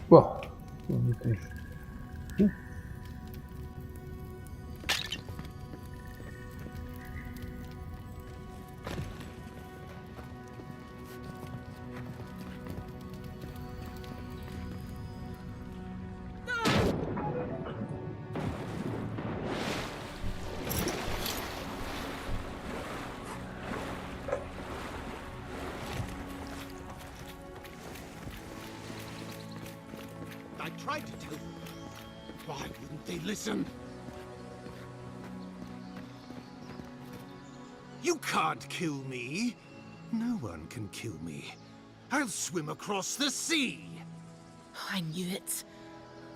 Bon, on était... I tried to tell them. Why wouldn't they listen? You can't kill me. No one can kill me. I'll swim across the sea. I knew it.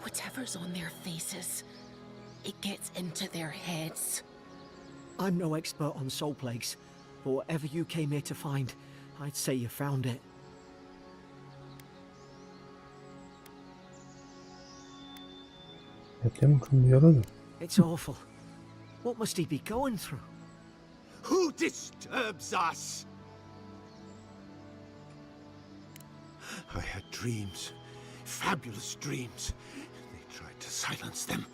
Whatever's on their faces, it gets into their heads. I'm no expert on soul plagues, but whatever you came here to find, I'd say you found it. It's awful. What must he be going through? Who disturbs us? I had dreams. Fabulous dreams. They tried to silence them.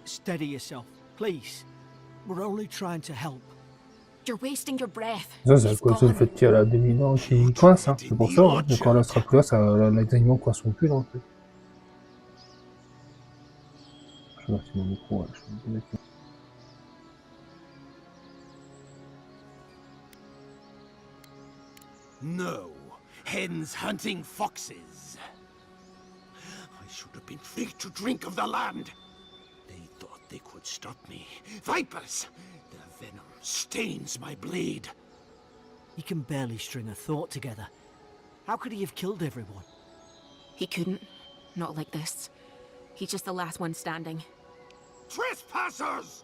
Steady yourself, please. We're only trying to help. You're wasting your breath. Ça, c'est à cause du fait qu'il y a la dominante qui coince, hein. C'est pour ça, hein. Et quand elle sera plus là, ça, les animaux coinceront plus dans le truc. Je vais mettre mon micro, ouais, je vais mettre... No. Hens hunting foxes. I should have been free to drink of the land. They thought they could stop me. Vipers! Their venom stains my blade. He can barely string a thought together. How could he have killed everyone? He couldn't. Not like this. He's just the last one standing. Trespassers!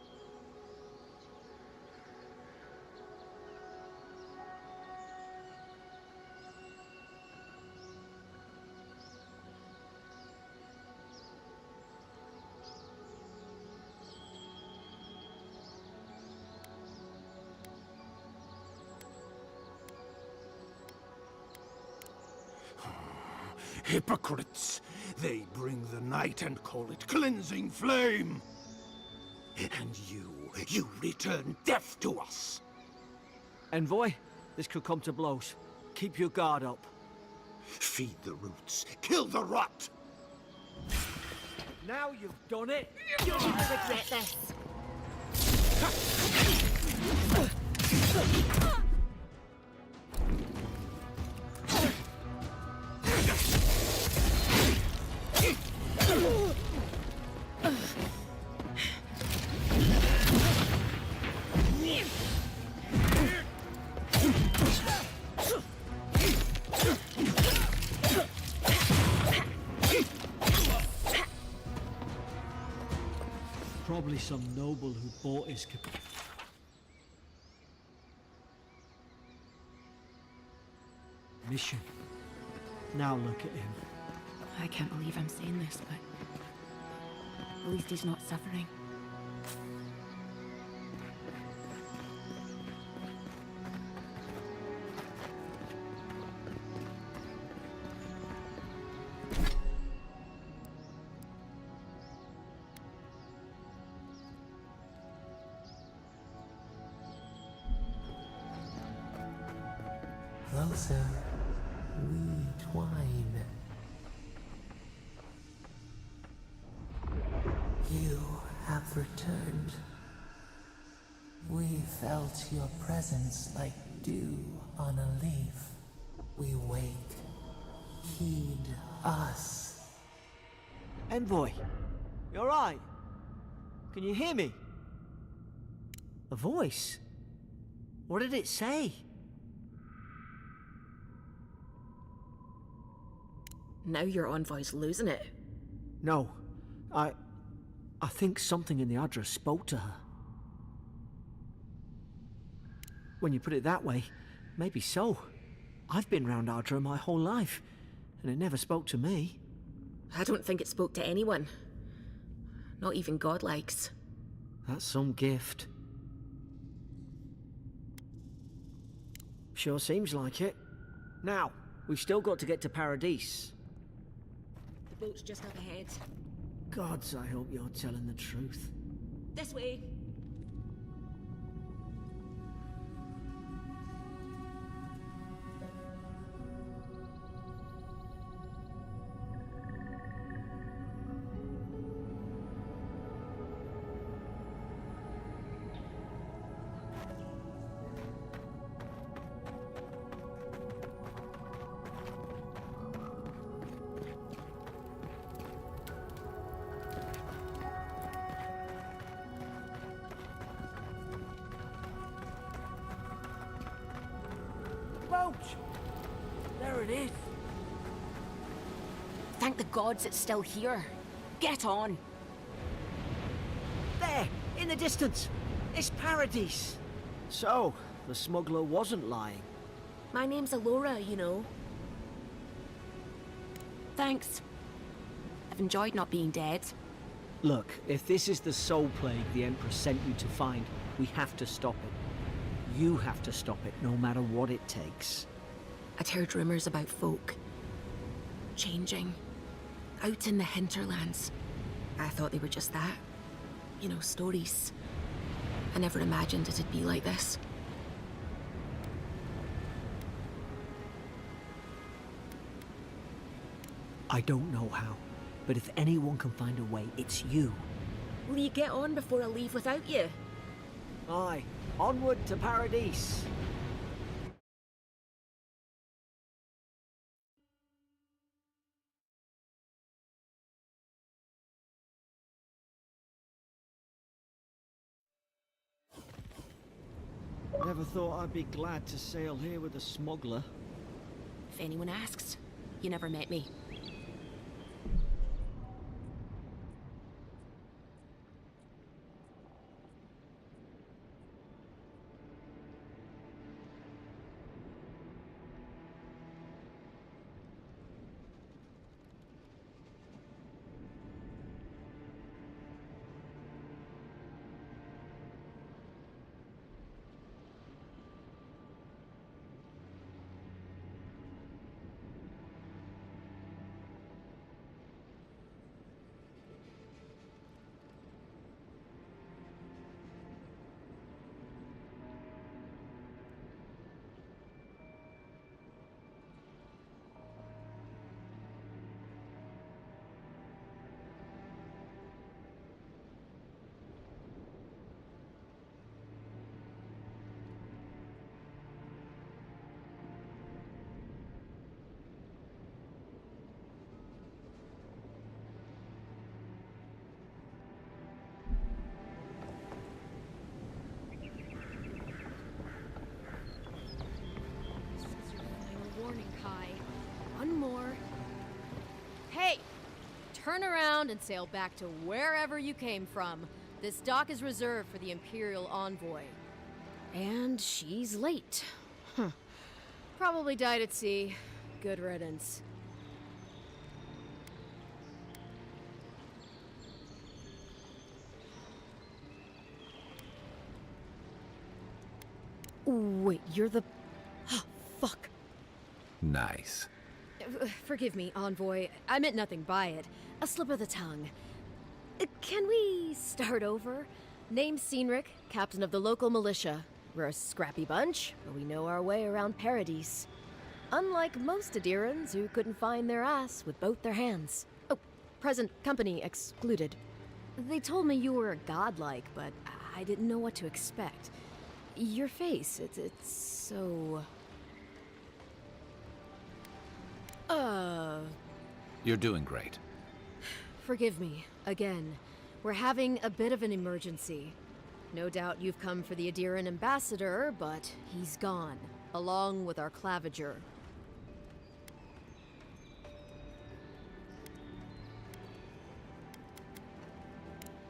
Hypocrites! They bring the night and call it cleansing flame! And you return death to us! Envoy, this could come to blows. Keep your guard up. Feed the roots, kill the rot! Now you've done it! You'll never regret this. Probably some noble who bought his mission. Now look at him. I can't believe I'm saying this, but at least he's not suffering. Closer, we twine. You have returned. We felt your presence like dew on a leaf. We wake. Heed us. Envoy, you alright? Can you hear me? A voice? What did it say? Now your envoy's losing it. No, I think something in the address spoke to her. When you put it that way, maybe so. I've been round Ardra my whole life, and it never spoke to me. I don't think it spoke to anyone. Not even godlikes. That's some gift. Sure seems like it. Now, we've still got to get to Paradise. boat's just up ahead. Gods, I hope you're telling the truth. This way. Boat! There it is. Thank the gods it's still here. Get on. There, in the distance. It's Paradise. So, the smuggler wasn't lying. My name's Alora, you know. Thanks. I've enjoyed not being dead. Look, if this is the soul plague the Empress sent you to find, we have to stop it. You have to stop it, no matter what it takes. I'd heard rumors about folk changing out in the hinterlands. I thought they were just that. You know, stories. I never imagined it'd be like this. I don't know how, but if anyone can find a way, it's you. Will you get on before I leave without you? Aye, onward to Paradise. Never thought I'd be glad to sail here with a smuggler. If anyone asks, you never met me. One more. Hey! Turn around and sail back to wherever you came from. This dock is reserved for the Imperial Envoy. And she's late. Huh. Probably died at sea. Good riddance. Wait, you're the... Oh, fuck. Nice. Forgive me, Envoy. I meant nothing by it. A slip of the tongue. Can we start over? Name's Cynric, captain of the local militia. We're a scrappy bunch, but we know our way around Paradise. Unlike most Adirans who couldn't find their ass with both their hands. Oh, present company excluded. They told me you were godlike, but I didn't know what to expect. Your face, it's so... You're doing great. Forgive me, again. We're having a bit of an emergency. No doubt you've come for the Adiran ambassador, but he's gone, along with our claviger.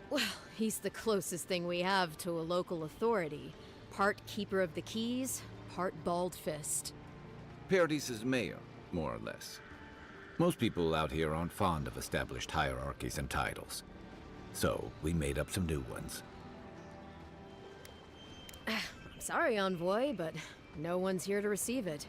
Well, he's the closest thing we have to a local authority. Part keeper of the keys, part bald fist. Paradise's mayor, more or less. Most people out here aren't fond of established hierarchies and titles. So, we made up some new ones. I'm sorry, Envoy, but no one's here to receive it.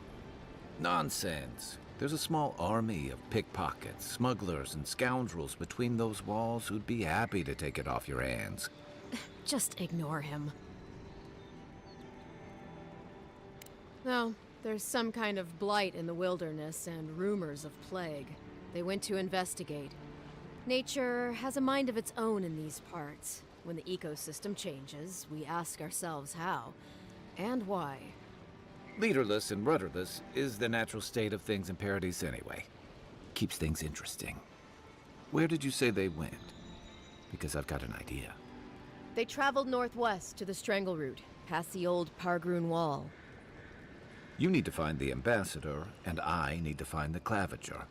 Nonsense. There's a small army of pickpockets, smugglers, and scoundrels between those walls who'd be happy to take it off your hands. Just ignore him. No, there's some kind of blight in the wilderness and rumors of plague. They went to investigate. Nature has a mind of its own in these parts. When the ecosystem changes, we ask ourselves how and why. Leaderless and rudderless is the natural state of things in Paradise anyway. Keeps things interesting. Where did you say they went? Because I've got an idea. They traveled northwest to the Strangle Route, past the old Pargroon Wall. You need to find the ambassador, and I need to find the claviger.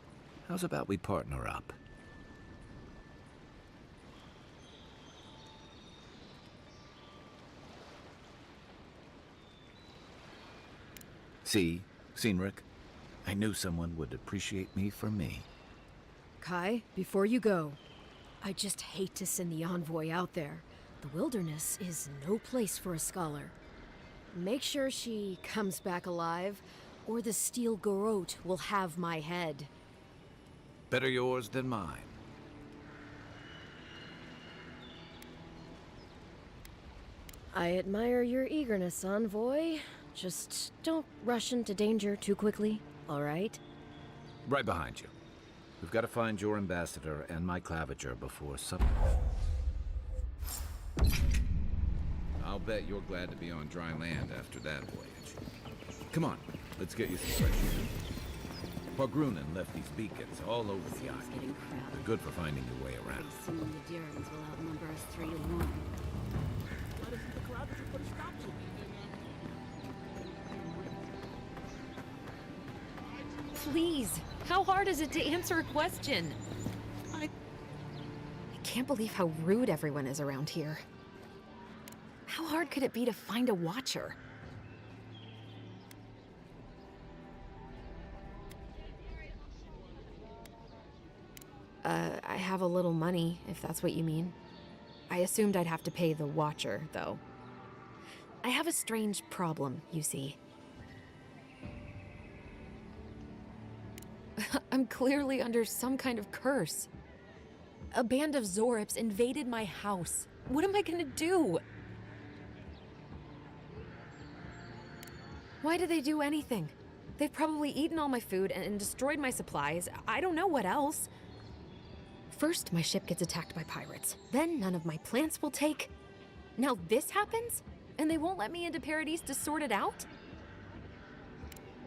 How's about we partner up? See, Cynric, I knew someone would appreciate me for me. Kai, before you go, I just hate to send the envoy out there. The wilderness is no place for a scholar. Make sure she comes back alive, or the Steel Garrote will have my head. Better yours than mine. I admire your eagerness, envoy. Just don't rush into danger too quickly, all right? Right behind you. We've got to find your ambassador and my claviger before supper. I'll bet you're glad to be on dry land after that voyage. Come on, let's get you some fresh air. Pargrunen left these beacons all over the island. They're good for finding your way around. Soon the Durans will outnumber us 3 to 1. Why doesn't the crowd just put a stop to it? Please, how hard is it to answer a question? I can't believe how rude everyone is around here. How hard could it be to find a watcher? I have a little money, if that's what you mean. I assumed I'd have to pay the watcher, though. I have a strange problem, you see. I'm clearly under some kind of curse. A band of Zorips invaded my house. What am I gonna do? Why did they do anything? They've probably eaten all my food and destroyed my supplies. I don't know what else. First, my ship gets attacked by pirates. Then none of my plants will take. Now this happens? And they won't let me into Paradise to sort it out?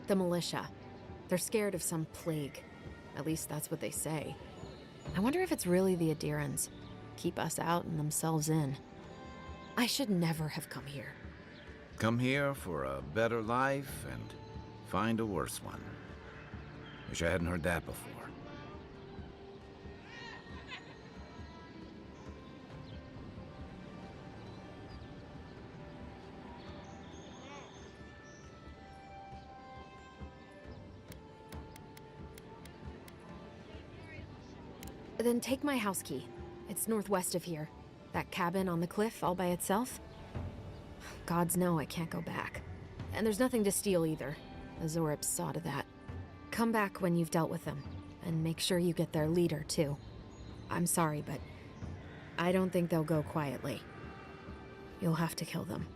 The militia. They're scared of some plague. At least that's what they say. I wonder if it's really the Adirans. Keep us out and themselves in. I should never have come here. Come here for a better life and find a worse one. Wish I hadn't heard that before. Then take my house key. It's northwest of here. That cabin on the cliff all by itself. Gods know I can't go back. And there's nothing to steal either. The Zorips saw to that. Come back when you've dealt with them. And make sure you get their leader, too. I'm sorry, but I don't think they'll go quietly. You'll have to kill them.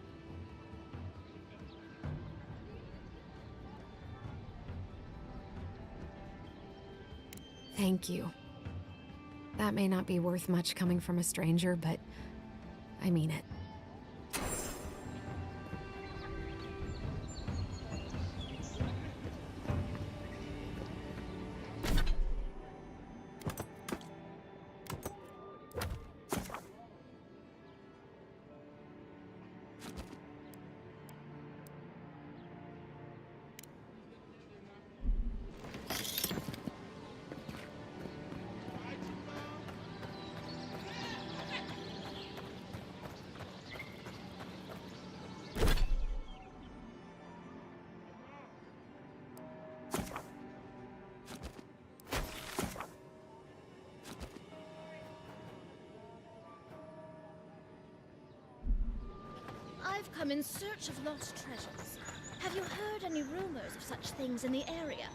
Thank you. That may not be worth much coming from a stranger, but I mean it. I've come in search of lost treasures. Have you heard any rumors of such things in the area?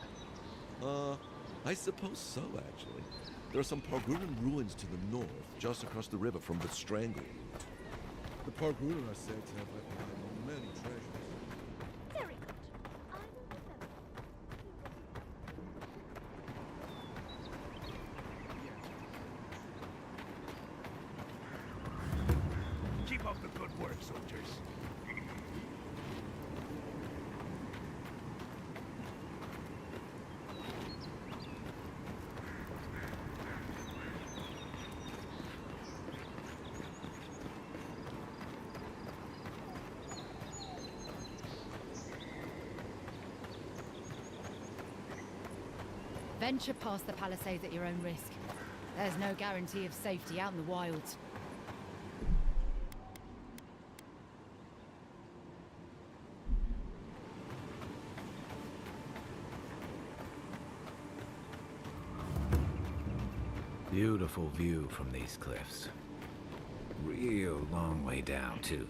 I suppose so, actually. There are some Parguran ruins to the north, just across the river from the Strangle route. The Parguran are said to have left behind many treasures. Very good. I will remember. Keep up the good work, soldiers. Venture past the palisades at your own risk. There's no guarantee of safety out in the wilds. Beautiful view from these cliffs. Real long way down, too.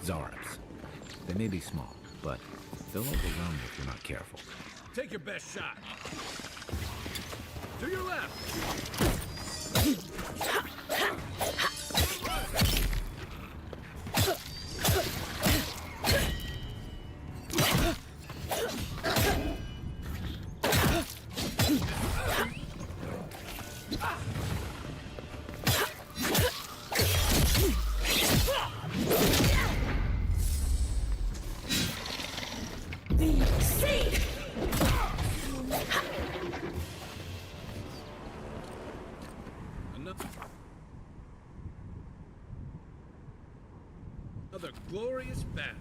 Zarabs. They may be small, but they'll overwhelm you if you're not careful. Take your best shot. To your left. Another glorious battle.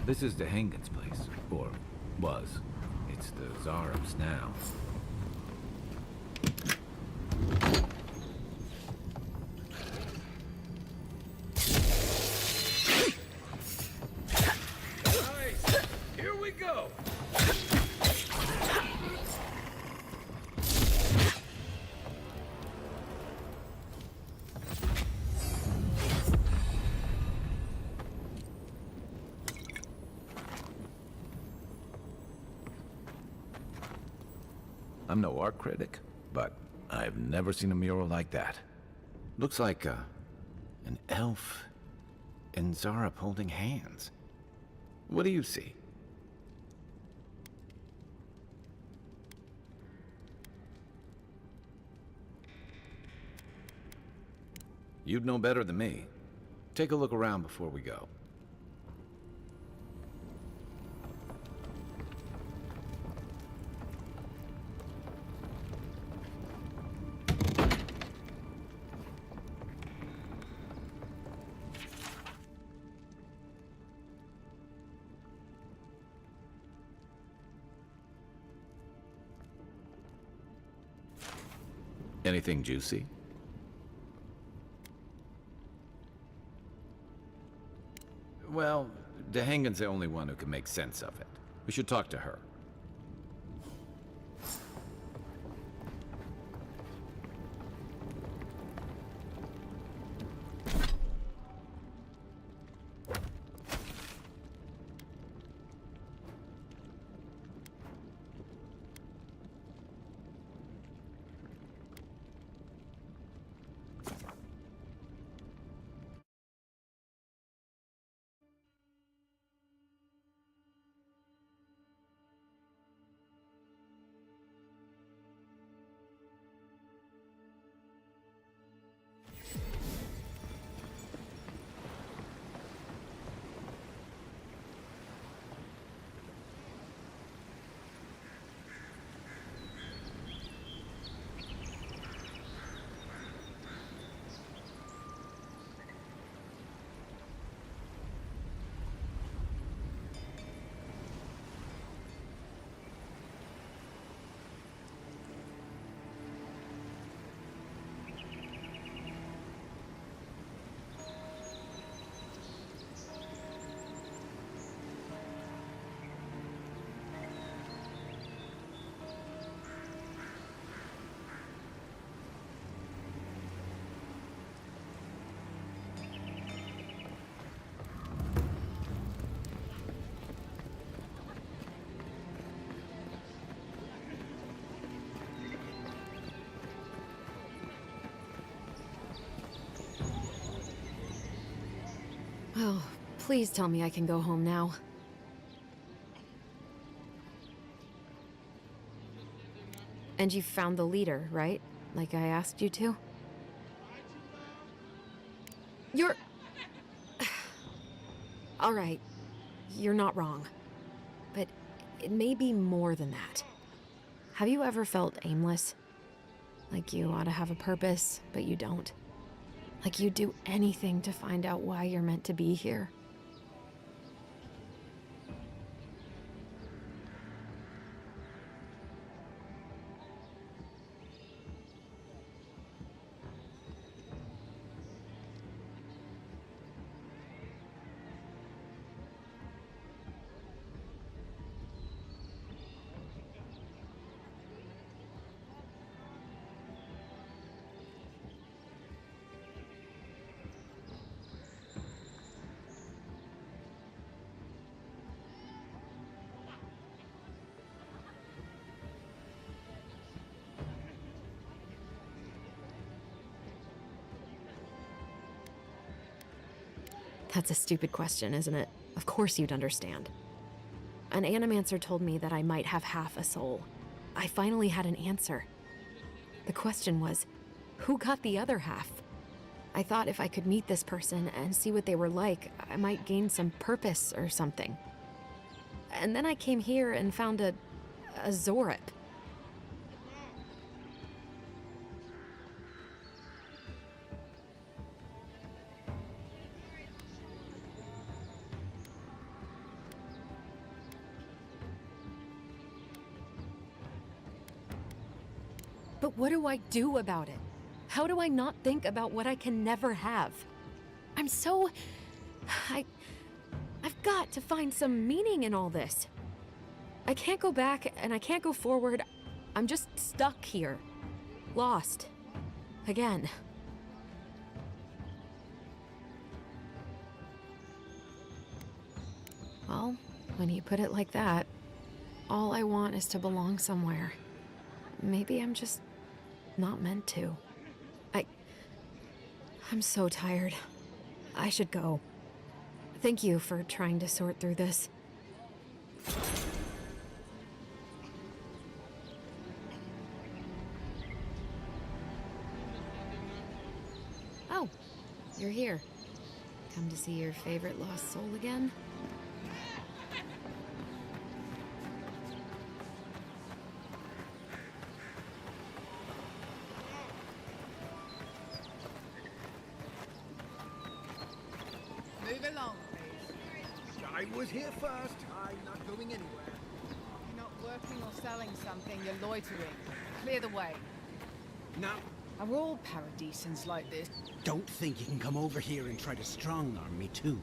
This is the Hengen's place, or was. It's the Zarab's now. Nice. Here we go. I'm no art critic, but I've never seen a mural like that. Looks like an elf and Zarab holding hands. What do you see? You'd know better than me. Take a look around before we go. Anything juicy? Well, Dehangan's the only one who can make sense of it. We should talk to her. Oh, please tell me I can go home now. And you found the leader, right? Like I asked you to? You're... Alright, you're not wrong. But it may be more than that. Have you ever felt aimless? Like you ought to have a purpose, but you don't? Like you'd do anything to find out why you're meant to be here? That's a stupid question, isn't it? Of course you'd understand. An animancer told me that I might have half a soul. I finally had an answer. The question was, who got the other half? I thought if I could meet this person and see what they were like, I might gain some purpose or something. And then I came here and found a Zorip. But what do I do about it? How do I not think about what I can never have? I'm so... I've got to find some meaning in all this. I can't go back and I can't go forward. I'm just stuck here. Lost. Again. Well, when you put it like that, all I want is to belong somewhere. Maybe I'm just not meant to. I'm so tired. I should go. Thank you for trying to sort through this. Oh, you're here. Come to see your favorite lost soul again? Move along, please. I was here first. I'm not going anywhere. You're not working or selling something, you're loitering. Clear the way. Now, Are all paradisans like this? don't think you can come over here and try to strong-arm me too.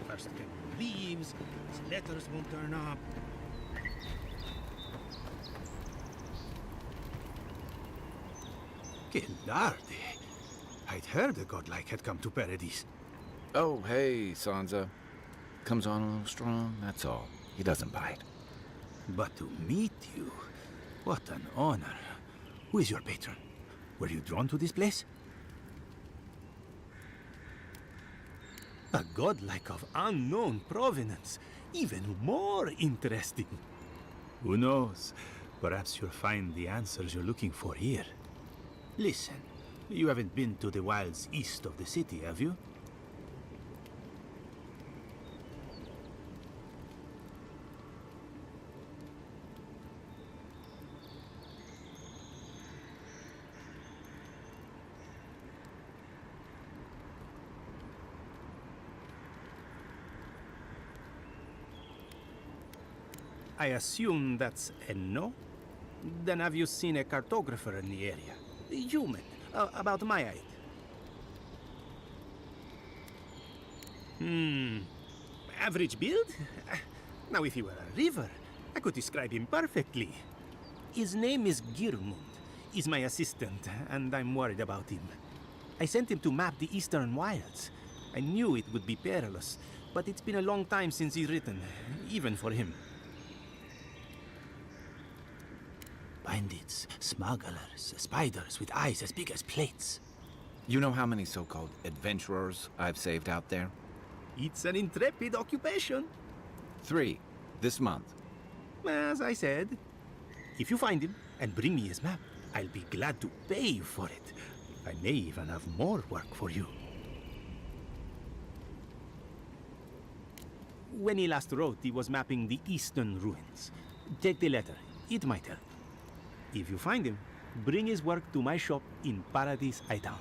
First the captain leaves, his letters won't turn up. Gildardi. I'd heard a godlike had come to Paradise. Oh, hey, Sansa. Comes on a little strong, that's all. He doesn't bite. But to meet you, what an honor. Who is your patron? Were you drawn to this place? A godlike of unknown provenance, even more interesting. Who knows? Perhaps you'll find the answers you're looking for here. Listen, you haven't been to the wilds east of the city, have you? I assume that's a no? Then have you seen a cartographer in the area? Human, about my height. Average build? Now if he were a river, I could describe him perfectly. His name is Girmund. He's my assistant, and I'm worried about him. I sent him to map the eastern wilds. I knew it would be perilous, but it's been a long time since he's written, even for him. Bandits, smugglers, spiders with eyes as big as plates. You know how many so-called adventurers I've saved out there? It's an intrepid occupation. 3, this month. As I said, if you find him and bring me his map, I'll be glad to pay you for it. I may even have more work for you. When he last wrote, he was mapping the eastern ruins. Take the letter. It might help. If you find him, bring his work to my shop in Paradise Hightown.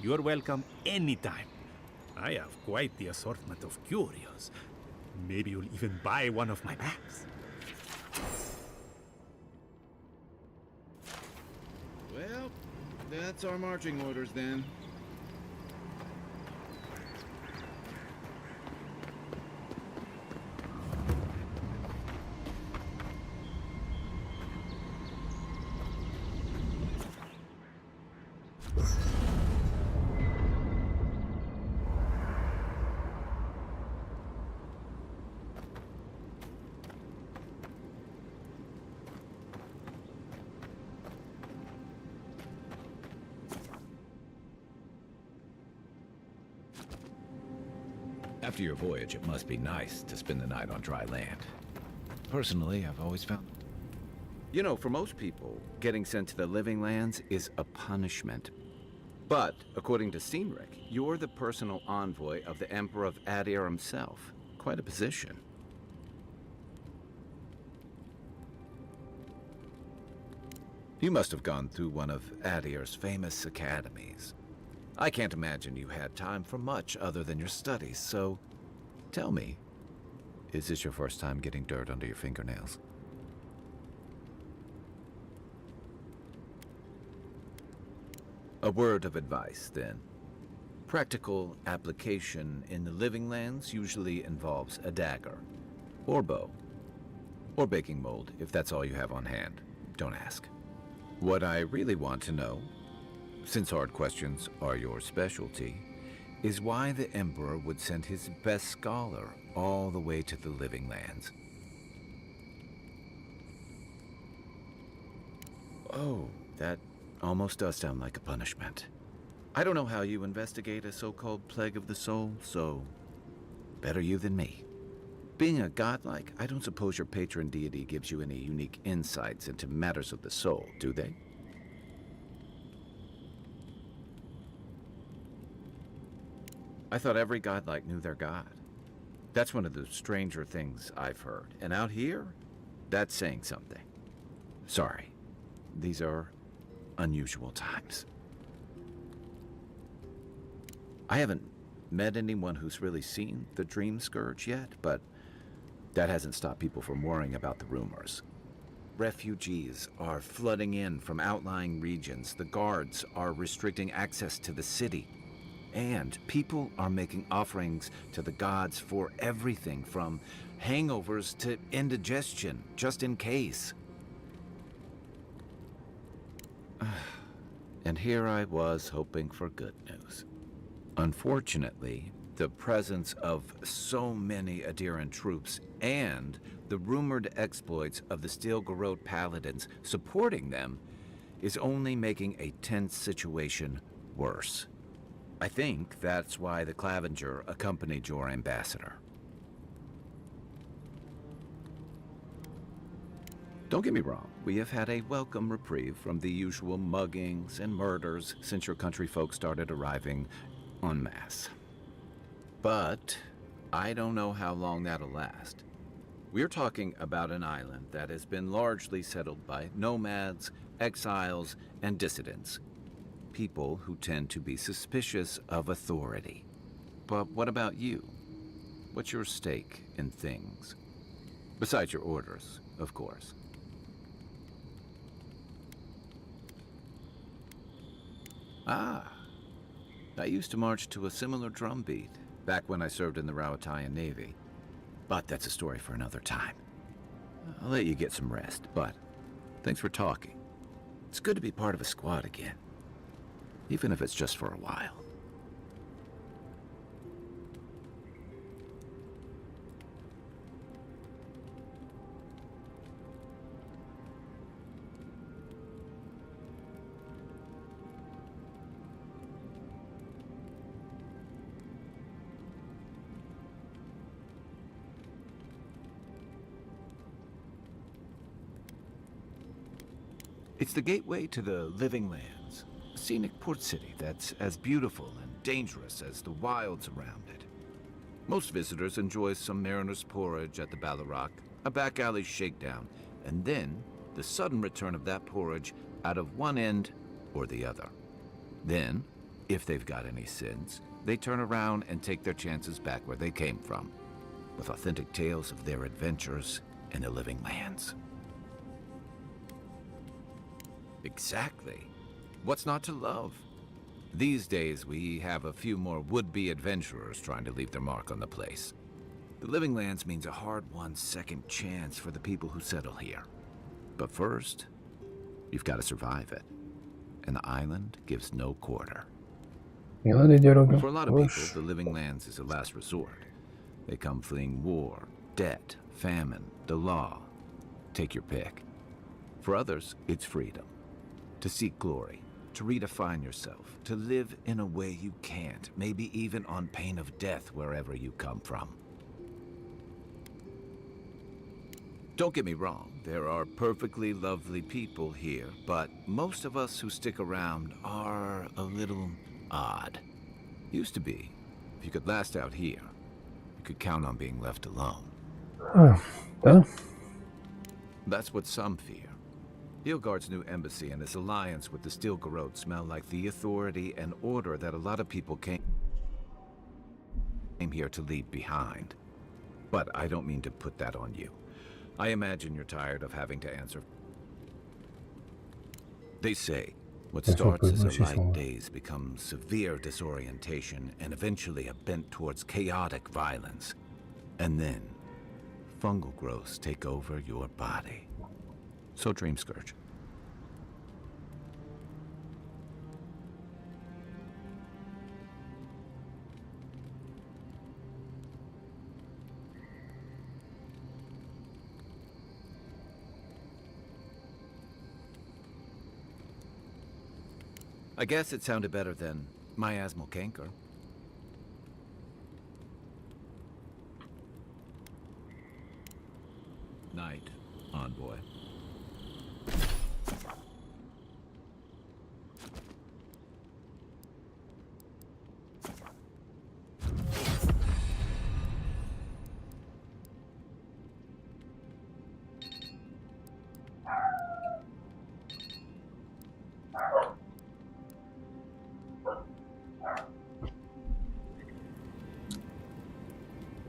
You're welcome anytime. I have quite the assortment of curios. Maybe you'll even buy one of my maps. Well, that's our marching orders then. After your voyage, it must be nice to spend the night on dry land. Personally, I've always found... You know, for most people, getting sent to the living lands is a punishment. But, according to Cynric, you're the personal envoy of the Emperor of Adir himself. Quite a position. You must have gone through one of Adir's famous academies. I can't imagine you had time for much other than your studies, so tell me, is this your first time getting dirt under your fingernails? A word of advice, then. Practical application in the living lands usually involves a dagger, or bow, or baking mold, if that's all you have on hand. Don't ask. What I really want to know, since hard questions are your specialty, is why the Emperor would send his best scholar all the way to the living lands. Oh, that almost does sound like a punishment. I don't know how you investigate a so-called plague of the soul, so better you than me. Being a godlike, I don't suppose your patron deity gives you any unique insights into matters of the soul, do they? I thought every godlike knew their god. That's one of the stranger things I've heard. And out here, that's saying something. Sorry. These are unusual times. I haven't met anyone who's really seen the Dream Scourge yet, but that hasn't stopped people from worrying about the rumors. Refugees are flooding in from outlying regions. The guards are restricting access to the city. And people are making offerings to the gods for everything from hangovers to indigestion, just in case. And here I was hoping for good news. Unfortunately, the presence of so many Adiran troops and the rumored exploits of the Steel Garrote paladins supporting them is only making a tense situation worse. I think that's why the Clavenger accompanied your ambassador. Don't get me wrong, we have had a welcome reprieve from the usual muggings and murders since your country folk started arriving en masse. But I don't know how long that'll last. We're talking about an island that has been largely settled by nomads, exiles, and dissidents. People who tend to be suspicious of authority. But what about you? What's your stake in things? Besides your orders, of course. Ah, I used to march to a similar drumbeat back when I served in the Rawatayan Navy. But that's a story for another time. I'll let you get some rest, but thanks for talking. It's good to be part of a squad again, even if it's just for a while. It's the gateway to the Living Lands, a scenic port city that's as beautiful and dangerous as the wilds around it. Most visitors enjoy some mariner's porridge at the Ballarrock, a back alley shakedown, and then the sudden return of that porridge out of one end or the other. Then, if they've got any sins, they turn around and take their chances back where they came from, with authentic tales of their adventures in the Living Lands. Exactly. What's not to love? These days, we have a few more would-be adventurers trying to leave their mark on the place. The Living Lands means a hard-won second chance for the people who settle here. But first, you've got to survive it. And the island gives no quarter. Il y en a des dialogues. For a lot of people, the Living Lands is a last resort. They come fleeing war, debt, famine, the law. Take your pick. For others, it's freedom. To seek glory, to redefine yourself, to live in a way you can't, maybe even on pain of death wherever you come from. Don't get me wrong, there are perfectly lovely people here, but most of us who stick around are a little odd. Used to be. If you could last out here, you could count on being left alone. That's what some fear. Nilfgaard's new embassy and its alliance with the Steel Garrote smell like the authority and order that a lot of people came here to leave behind. But I don't mean to put that on you. I imagine you're tired of having to answer. They say, what starts as a light daze becomes severe disorientation and eventually a bent towards chaotic violence. And then, fungal growths take over your body. So Dream Scourge. I guess it sounded better than miasmal canker. Night, envoy.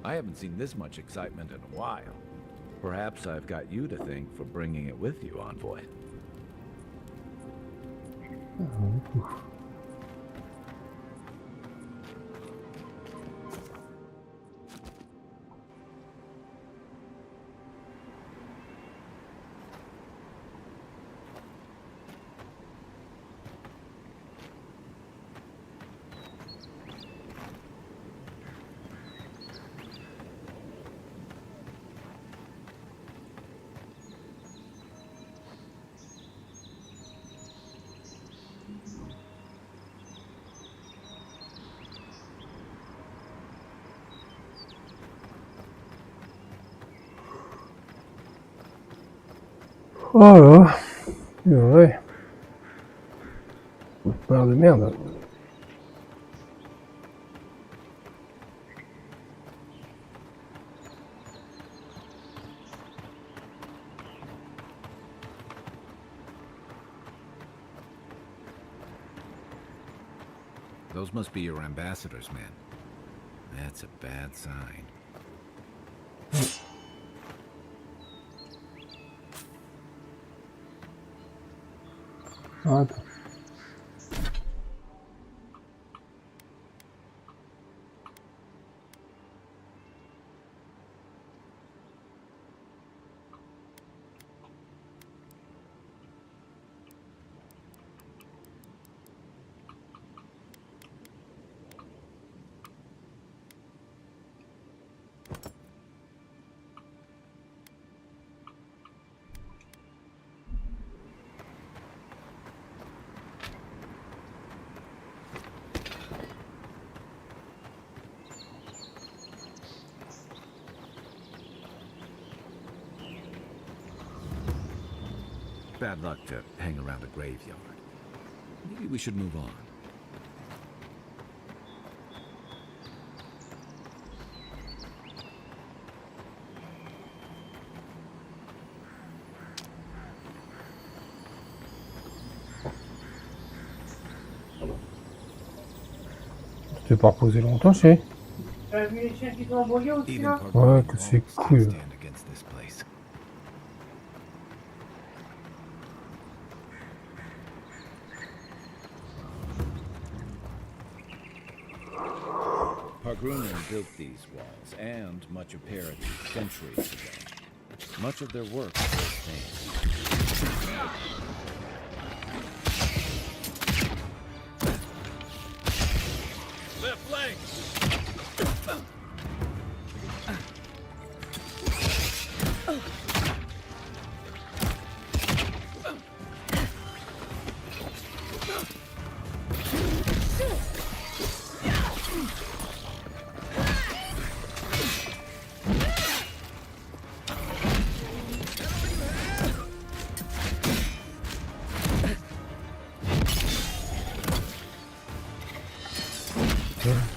I haven't seen this much excitement in a while. Perhaps I've got you to thank for bringing it with you, Envoy. Oh là, ouais. Plein de merde. Those must be your ambassadors, man. That's a bad sign. Attends. Bad luck to hang around a graveyard. Maybe we should move on. Tu t'es pas reposé longtemps, chez? Even Ouais, que c'est cool. stand against this place. Pargrunen built these walls and much of Paradis centuries ago. Much of their work still stands. Left flank!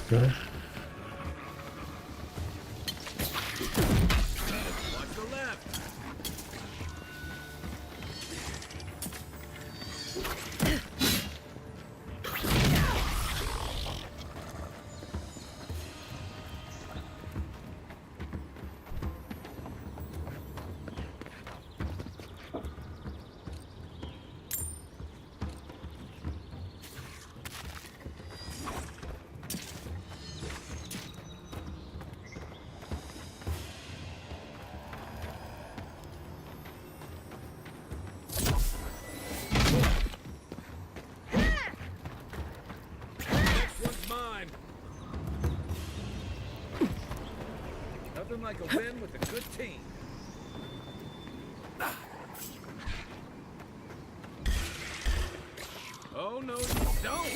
Ouais. Nothing like a win with a good team. Oh, no, you don't!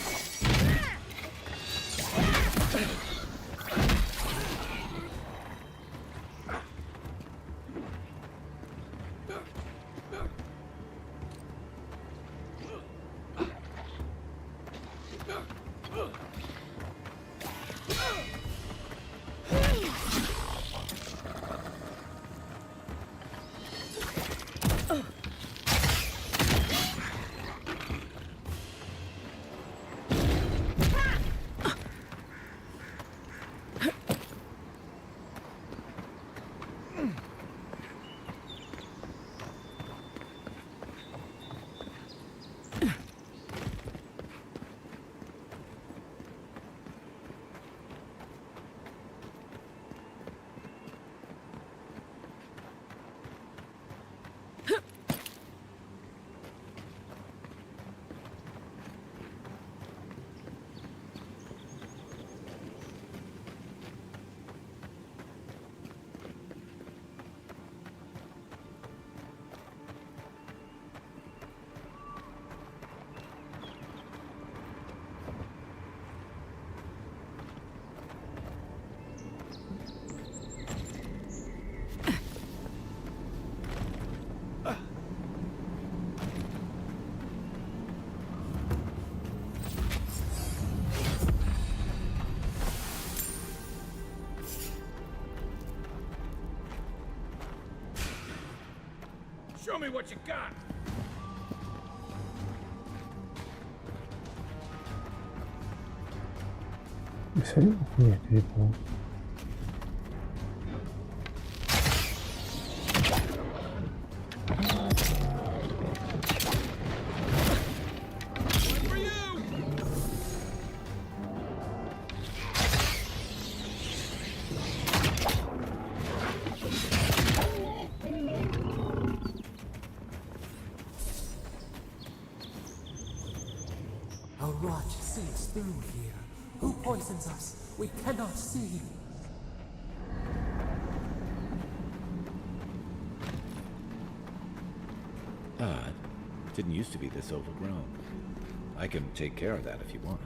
Show me what you got. Mais salut, il y a des points. A rot seeps through here. Who poisons us? We cannot see. Odd. Didn't used to be this overgrown. I can take care of that if you want.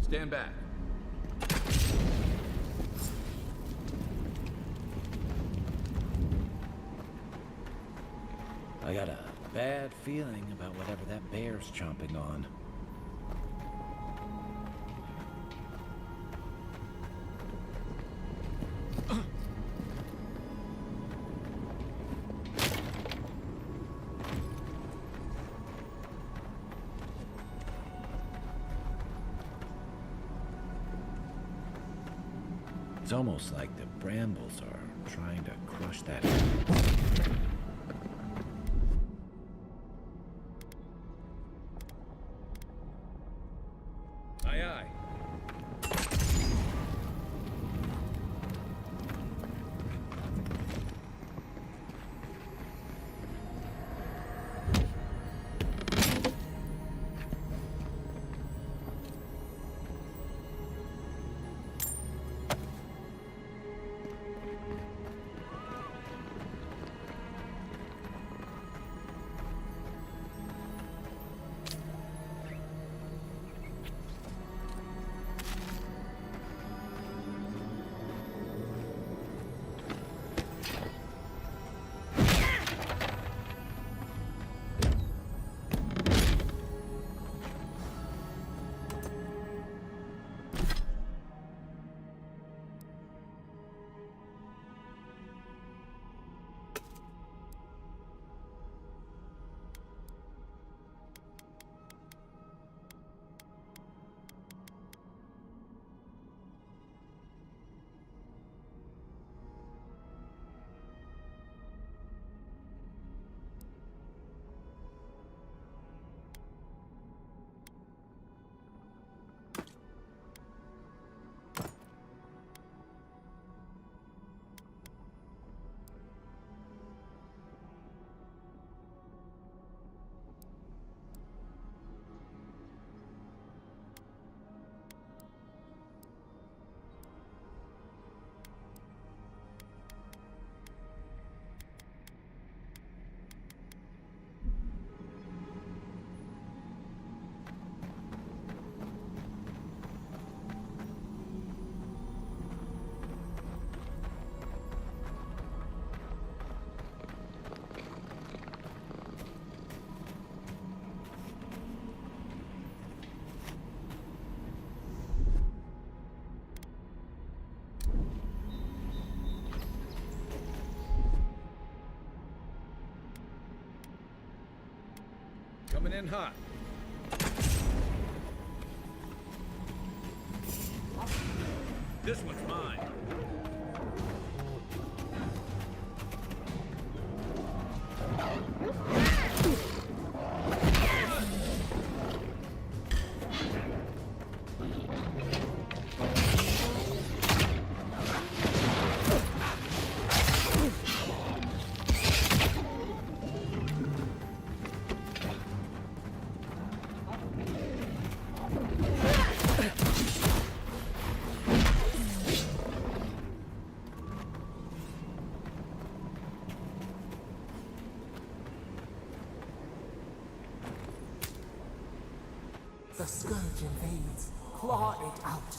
Stand back. I got a bad feeling about whatever that bear's chomping on. It's almost like the brambles are trying to crush that. Aye, aye. Coming in hot. This one's mine. The scourge invades. Claw it out.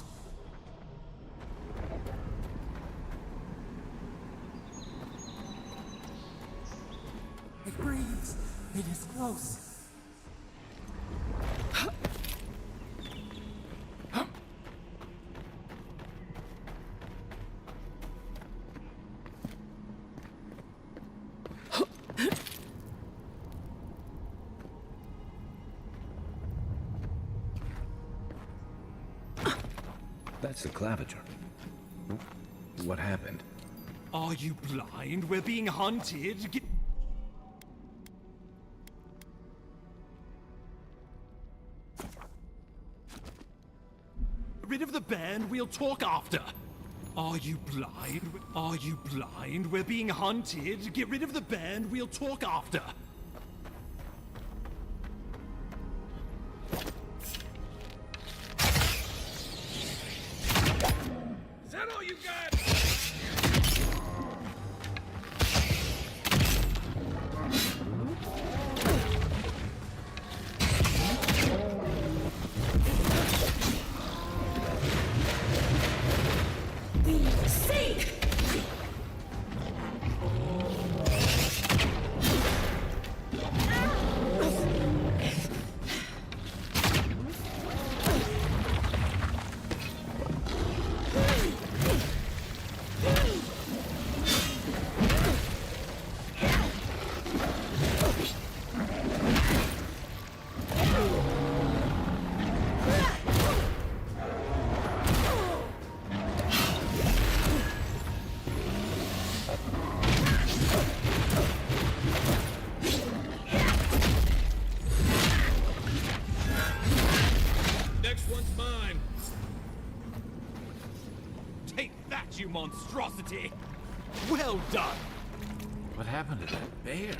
It breathes. It is close. That's the Claviger. What happened? Are you blind? We're being hunted. Get rid of the bear and we'll talk after. Are you blind? Are you blind? We're being hunted. Get rid of the bear and we'll talk after. Is that all you got? Next one's mine. Take that, you monstrosity! Well done! What happened to that bear?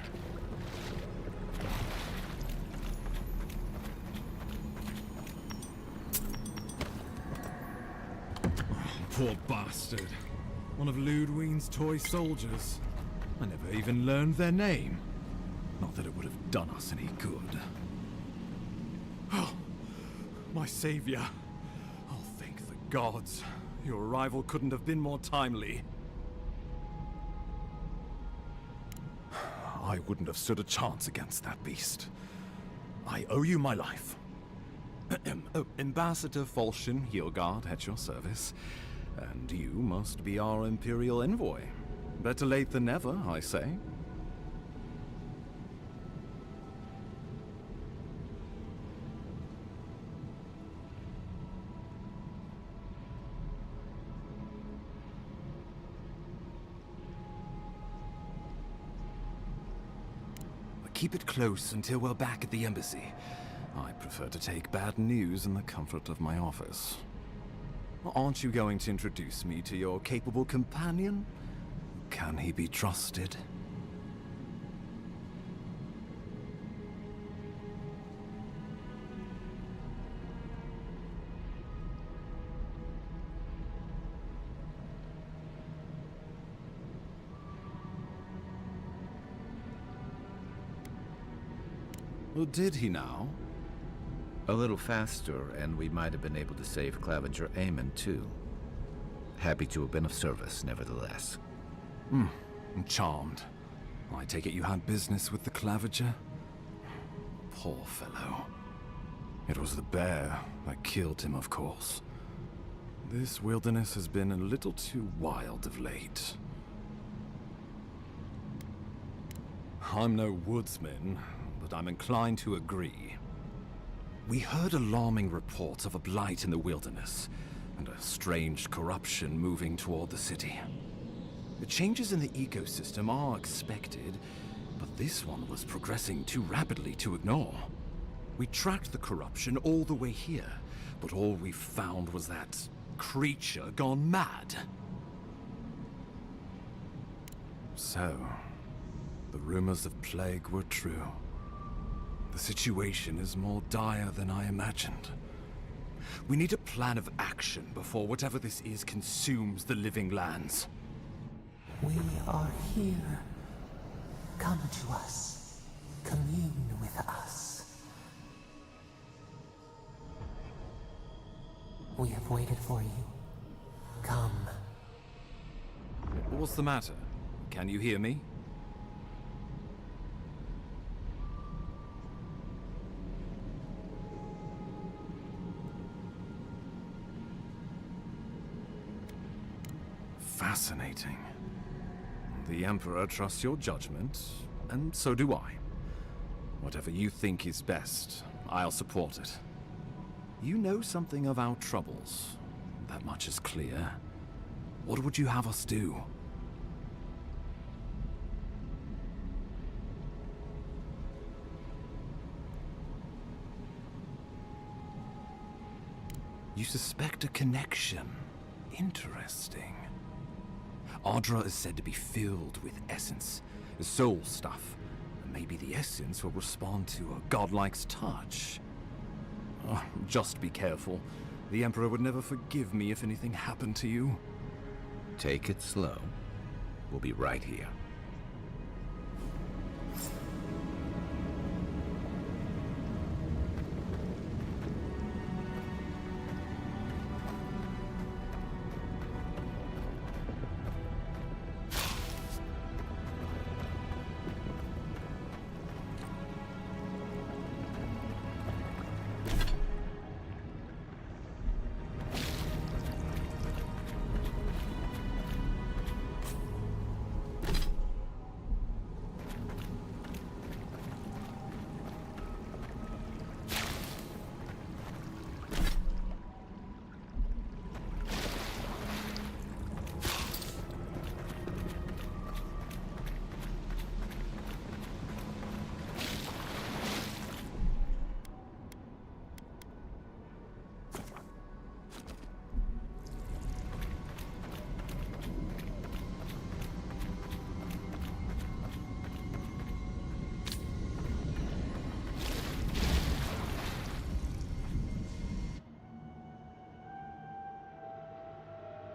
Poor bastard. One of Ludwine's toy soldiers. I never even learned their name. Not that it would have done us any good. Oh, my savior. Oh, thank the gods. Your arrival couldn't have been more timely. I wouldn't have stood a chance against that beast. I owe you my life. Oh, Ambassador Falchion Heelguard at your service. And you must be our Imperial envoy. Better late than never, I say. Keep it close until we're back at the embassy. I prefer to take bad news in the comfort of my office. Aren't you going to introduce me to your capable companion? Can he be trusted? Well, did he now? A little faster, and we might have been able to save Claviger Aemon, too. Happy to have been of service, nevertheless. I'm charmed. I take it you had business with the Claviger? Poor fellow. It was the bear that killed him, of course. This wilderness has been a little too wild of late. I'm no woodsman, but I'm inclined to agree. We heard alarming reports of a blight in the wilderness, and a strange corruption moving toward the city. The changes in the ecosystem are expected, but this one was progressing too rapidly to ignore. We tracked the corruption all the way here, but all we found was that creature gone mad. So, the rumors of plague were true. The situation is more dire than I imagined. We need a plan of action before whatever this is consumes the living lands. We are here. Come to us. Commune with us. We have waited for you. Come. What's the matter? Can you hear me? Fascinating. The Emperor trusts your judgment, and so do I. Whatever you think is best, I'll support it. You know something of our troubles. That much is clear. What would you have us do? You suspect a connection. Interesting. Ardra is said to be filled with essence, soul stuff. Maybe the essence will respond to a godlike's touch. Oh, just be careful. The Emperor would never forgive me if anything happened to you. Take it slow. We'll be right here.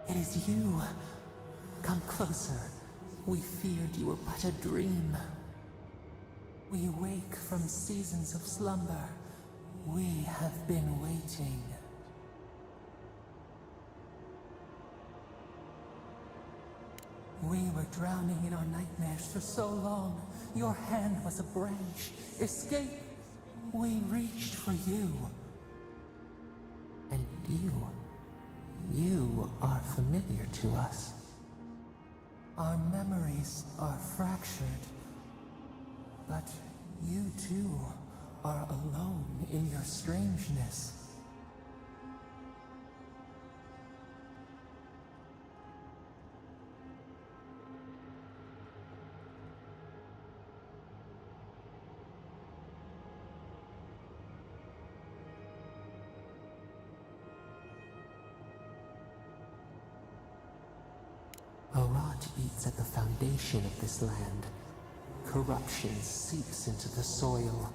It is you. Come closer. We feared you were but a dream. We wake from seasons of slumber. We have been waiting. We were drowning in our nightmares for so long. Your hand was a branch. Escape! We reached for you. And you are familiar to us. Our memories are fractured. But you too are alone in your strangeness. A rot eats at the foundation of this land. Corruption seeps into the soil.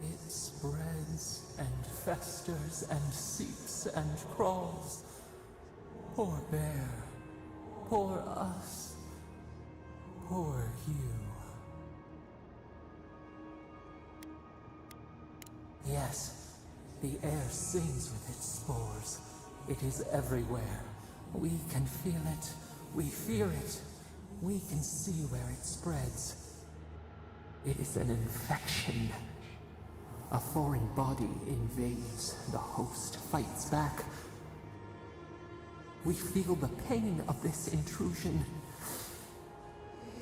It spreads and festers and seeps and crawls. Poor bear. Poor us. Poor you. Yes, the air sings with its spores. It is everywhere. We can feel it. We fear it. We can see where it spreads. It is an infection. A foreign body invades. The host fights back. We feel the pain of this intrusion.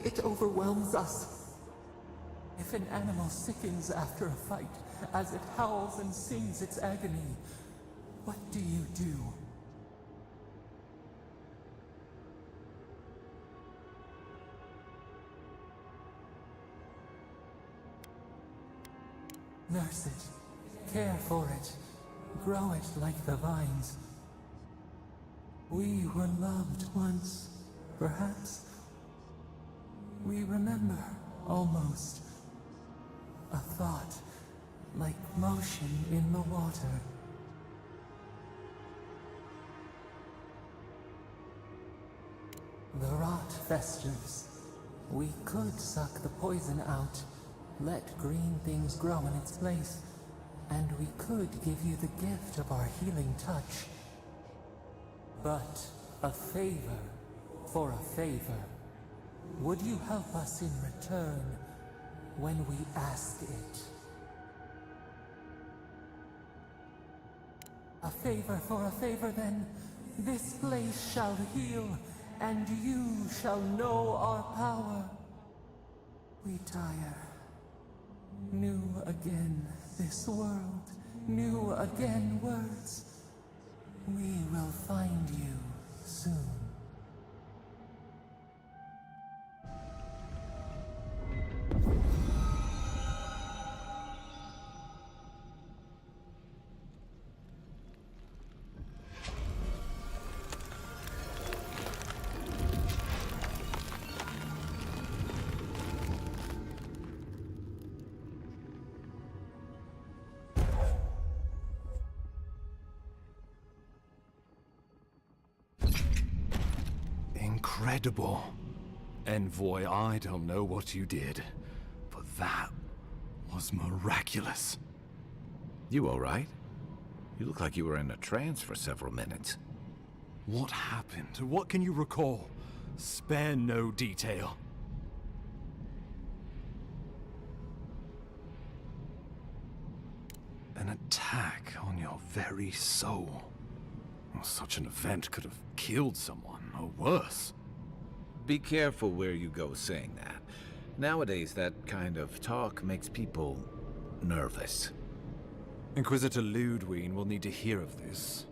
It overwhelms us. If an animal sickens after a fight, as it howls and sings its agony, what do you do? Nurse it, care for it, grow it like the vines. We were loved once, perhaps. We remember, almost. A thought, like motion in the water. The rot festers. We could suck the poison out. Let green things grow in its place, and we could give you the gift of our healing touch. But a favor for a favor. Would you help us in return when we ask it? A favor for a favor, then. This place shall heal, and you shall know our power. We tire. New again this world, new again words. We will find you soon. Incredible. Envoy, I don't know what you did, but that was miraculous. You all right? You look like you were in a trance for several minutes. What happened? What can you recall? Spare no detail. An attack on your very soul. Such an event could have killed someone, or worse. Be careful where you go saying that. Nowadays, that kind of talk makes people nervous. Inquisitor Ludwig will need to hear of this.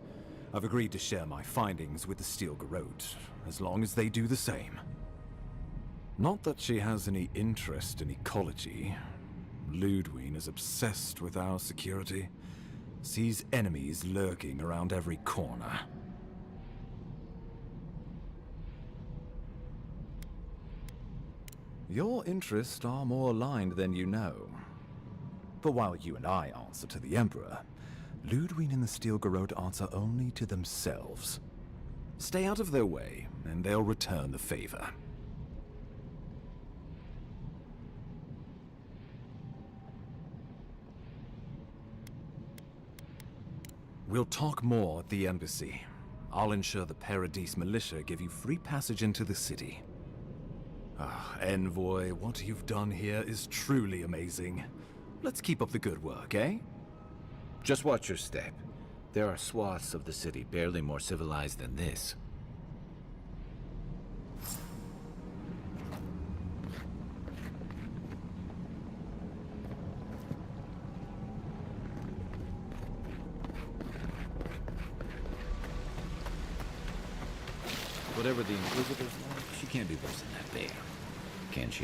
I've agreed to share my findings with the Steel Garrote, as long as they do the same. Not that she has any interest in ecology. Ludwig is obsessed with our security. Sees enemies lurking around every corner. Your interests are more aligned than you know. But while you and I answer to the Emperor, Ludwig and the Steel Garrote answer only to themselves. Stay out of their way, and they'll return the favor. We'll talk more at the embassy. I'll ensure the Paradise militia give you free passage into the city. Envoy, what you've done here is truly amazing. Let's keep up the good work, eh? Just watch your step. There are swaths of the city barely more civilized than this. Whatever the Inquisitor's like, she can't be worse than that bear. Can she?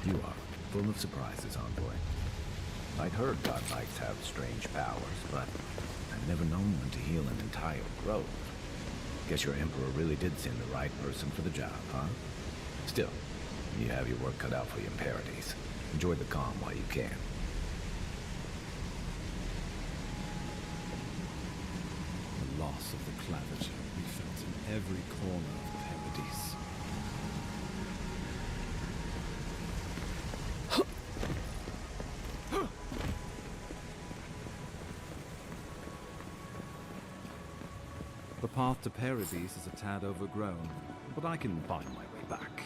You are full of surprises, Envoy. I'd heard God Knights have strange powers, but I've never known one to heal an entire grove. Guess your Emperor really did send the right person for the job, huh? Still, you have your work cut out for you in Paradise. Enjoy the calm while you can. The loss of the claviger will be felt in every corner of Paradise. The path to Paradise is a tad overgrown, but I can find my way back.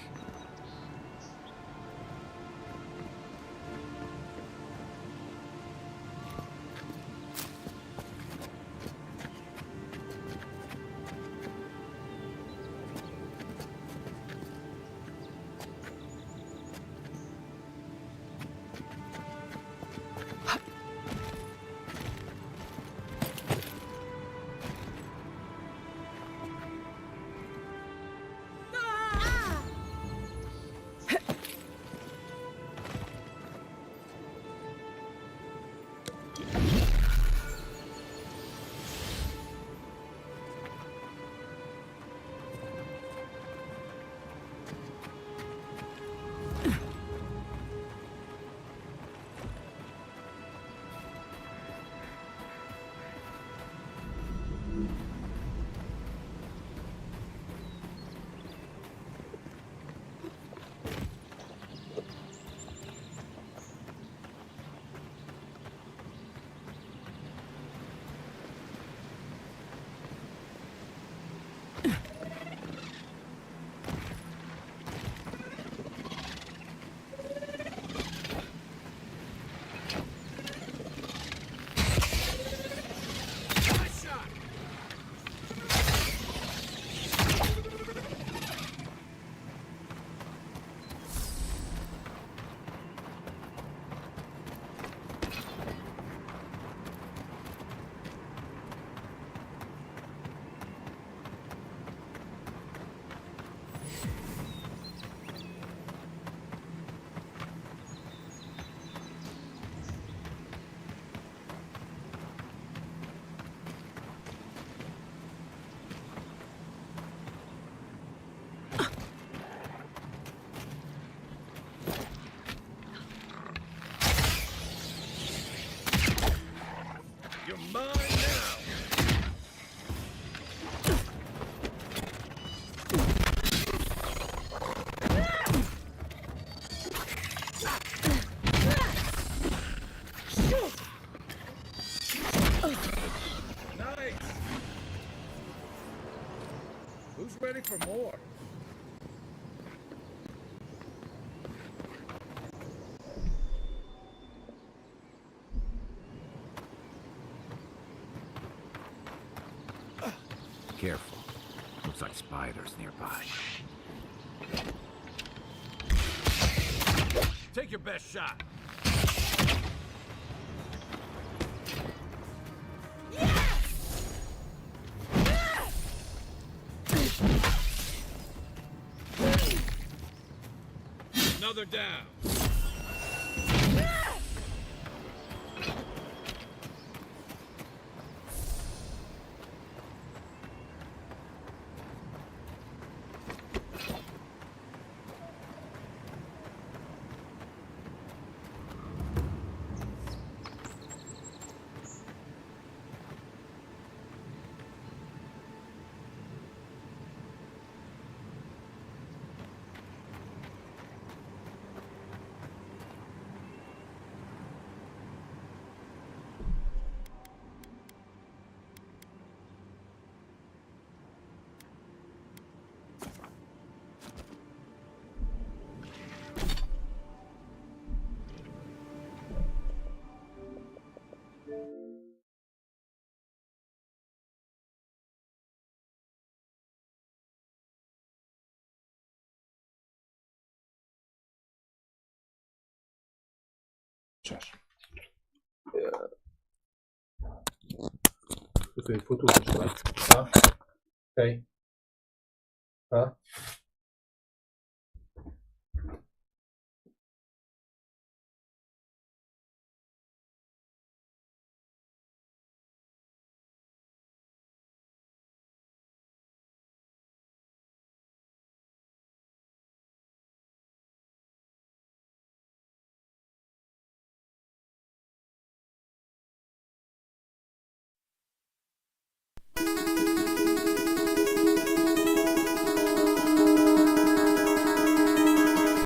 for more. Careful. Looks like spiders nearby. Take your best shot. Another down. Cherche. Je fais une photo, je sais pas. Hein? Hey. Hein?